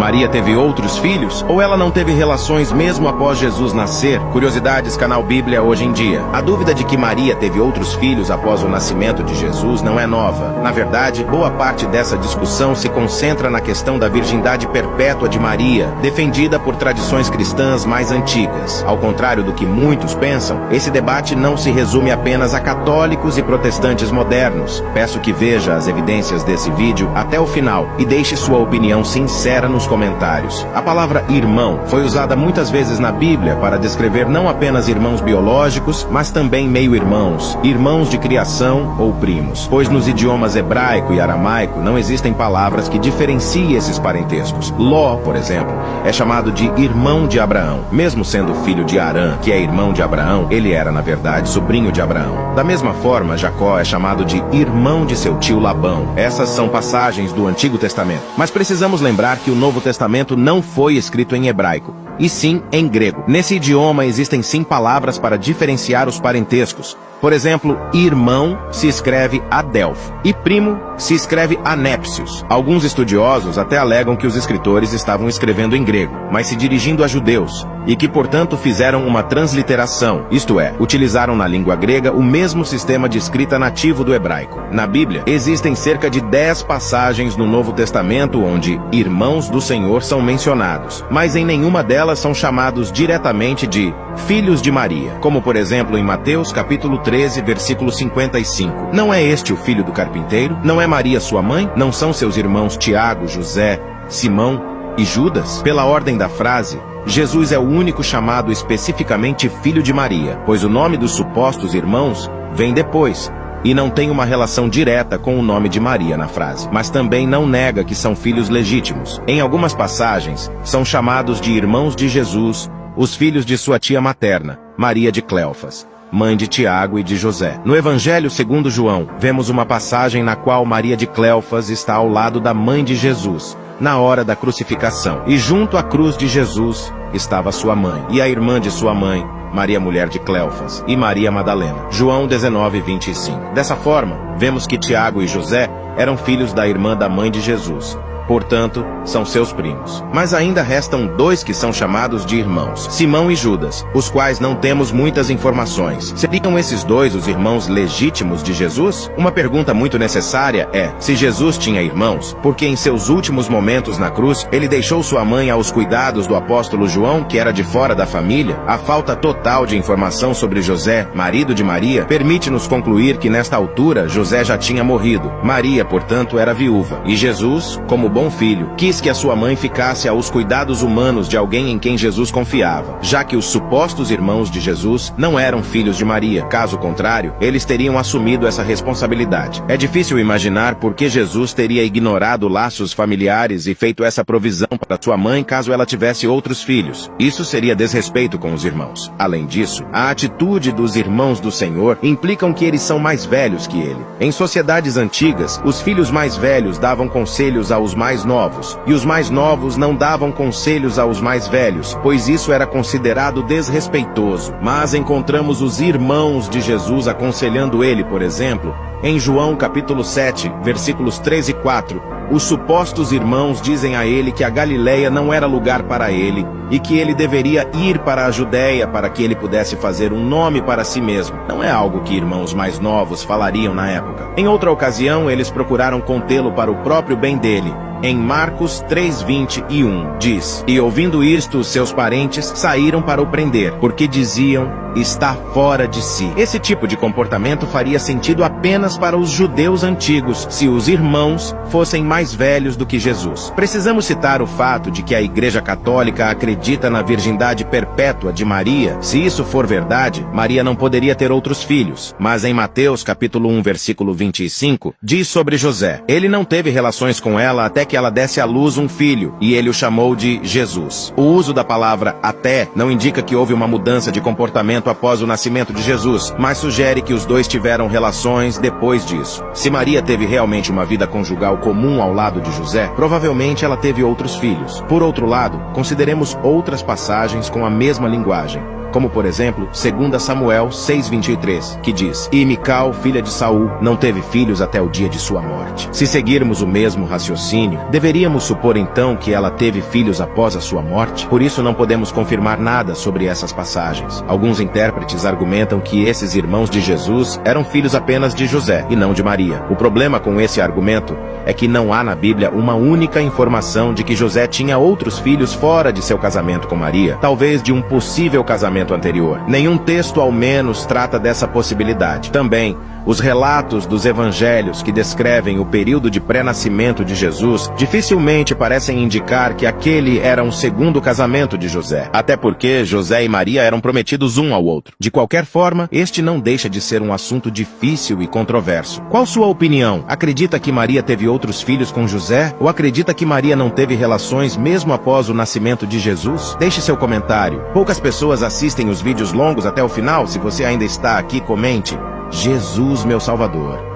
Maria teve outros filhos ou ela não teve relações mesmo após Jesus nascer? Curiosidades, canal Bíblia hoje em dia. A dúvida de que Maria teve outros filhos após o nascimento de Jesus não é nova. Na verdade, boa parte dessa discussão se concentra na questão da virgindade perpétua de Maria, defendida por tradições cristãs mais antigas. Ao contrário do que muitos pensam, esse debate não se resume apenas a católicos e protestantes modernos. Peço que veja as evidências desse vídeo até o final e deixe sua opinião sincera nos comentários. A palavra irmão foi usada muitas vezes na Bíblia para descrever não apenas irmãos biológicos, mas também meio-irmãos, irmãos de criação ou primos, pois nos idiomas hebraico e aramaico não existem palavras que diferenciem esses parentescos. Ló, por exemplo, é chamado de irmão de Abraão. Mesmo sendo filho de Arã, que é irmão de Abraão, ele era, na verdade, sobrinho de Abraão. Da mesma forma, Jacó é chamado de irmão de seu tio Labão. Essas são passagens do Antigo Testamento. Mas precisamos lembrar que o Novo Testamento não foi escrito em hebraico, e sim em grego. Nesse idioma existem sim palavras para diferenciar os parentescos. Por exemplo, irmão se escreve adelfo e primo se escreve anépsios. Alguns estudiosos até alegam que os escritores estavam escrevendo em grego, mas se dirigindo a judeus, e que, portanto, fizeram uma transliteração, isto é, utilizaram na língua grega o mesmo sistema de escrita nativo do hebraico. Na Bíblia, existem cerca de 10 passagens no Novo Testamento onde irmãos do Senhor são mencionados, mas em nenhuma delas são chamados diretamente de filhos de Maria, como por exemplo em Mateus capítulo 13, versículo 55. Não é este o filho do carpinteiro? Não é Maria sua mãe? Não são seus irmãos Tiago, José, Simão e Judas? Pela ordem da frase, Jesus é o único chamado especificamente filho de Maria, pois o nome dos supostos irmãos vem depois, e não tem uma relação direta com o nome de Maria na frase, mas também não nega que são filhos legítimos. Em algumas passagens, são chamados de irmãos de Jesus, os filhos de sua tia materna, Maria de Cleofas, mãe de Tiago e de José. No Evangelho segundo João, vemos uma passagem na qual Maria de Cleofas está ao lado da mãe de Jesus, na hora da crucificação. E junto à cruz de Jesus estava sua mãe, e a irmã de sua mãe, Maria mulher de Cleofas, e Maria Madalena. João 19, 25. Dessa forma, vemos que Tiago e José eram filhos da irmã da mãe de Jesus. Portanto, são seus primos. Mas ainda restam 2 que são chamados de irmãos, Simão e Judas, os quais não temos muitas informações. Seriam esses 2 os irmãos legítimos de Jesus? Uma pergunta muito necessária é, se Jesus tinha irmãos, porque em seus últimos momentos na cruz, ele deixou sua mãe aos cuidados do apóstolo João, que era de fora da família? A falta total de informação sobre José, marido de Maria, permite-nos concluir que nesta altura, José já tinha morrido. Maria, portanto, era viúva. E Jesus, como bom filho, quis que a sua mãe ficasse aos cuidados humanos de alguém em quem Jesus confiava, já que os supostos irmãos de Jesus não eram filhos de Maria. Caso contrário, eles teriam assumido essa responsabilidade. É difícil imaginar por que Jesus teria ignorado laços familiares e feito essa provisão para sua mãe caso ela tivesse outros filhos. Isso seria desrespeito com os irmãos. Além disso, a atitude dos irmãos do Senhor implicam que eles são mais velhos que ele. Em sociedades antigas, os filhos mais velhos davam conselhos aos mais novos, e os mais novos não davam conselhos aos mais velhos, pois isso era considerado desrespeitoso. Mas encontramos os irmãos de Jesus aconselhando ele, por exemplo, em João capítulo 7, versículos 3 e 4, os supostos irmãos dizem a ele que a Galileia não era lugar para ele, e que ele deveria ir para a Judéia para que ele pudesse fazer um nome para si mesmo. Não é algo que irmãos mais novos falariam na época. Em outra ocasião, eles procuraram contê-lo para o próprio bem dele. Em Marcos 3:21, diz, e ouvindo isto, os seus parentes saíram para o prender, porque diziam, está fora de si. Esse tipo de comportamento faria sentido apenas para os judeus antigos, se os irmãos fossem mais velhos do que Jesus. Precisamos citar o fato de que a Igreja Católica acredita na virgindade perpétua de Maria. Se isso for verdade, Maria não poderia ter outros filhos. Mas em Mateus capítulo 1, versículo 25, diz sobre José, ele não teve relações com ela até que ela desse à luz um filho, e ele o chamou de Jesus. O uso da palavra até não indica que houve uma mudança de comportamento após o nascimento de Jesus, mas sugere que os 2 tiveram relações depois disso. Se Maria teve realmente uma vida conjugal comum ao lado de José, provavelmente ela teve outros filhos. Por outro lado, consideremos outras passagens com a mesma linguagem, como por exemplo, 2 Samuel 6:23, que diz: "E Mical, filha de Saul, não teve filhos até o dia de sua morte." Se seguirmos o mesmo raciocínio, deveríamos supor então que ela teve filhos após a sua morte? Por isso não podemos confirmar nada sobre essas passagens. Alguns intérpretes argumentam que esses irmãos de Jesus eram filhos apenas de José e não de Maria. O problema com esse argumento é que não há na Bíblia uma única informação de que José tinha outros filhos fora de seu casamento com Maria, talvez de um possível casamento anterior. Nenhum texto, ao menos, trata dessa possibilidade. Também, os relatos dos evangelhos que descrevem o período de pré-nascimento de Jesus dificilmente parecem indicar que aquele era um segundo casamento de José, até porque José e Maria eram prometidos um ao outro. De qualquer forma, este não deixa de ser um assunto difícil e controverso. Qual sua opinião? Acredita que Maria teve outros filhos com José? Ou acredita que Maria não teve relações mesmo após o nascimento de Jesus? Deixe seu comentário. Poucas pessoas assistem os vídeos longos até o final. Se você ainda está aqui, comente: Jesus, meu Salvador.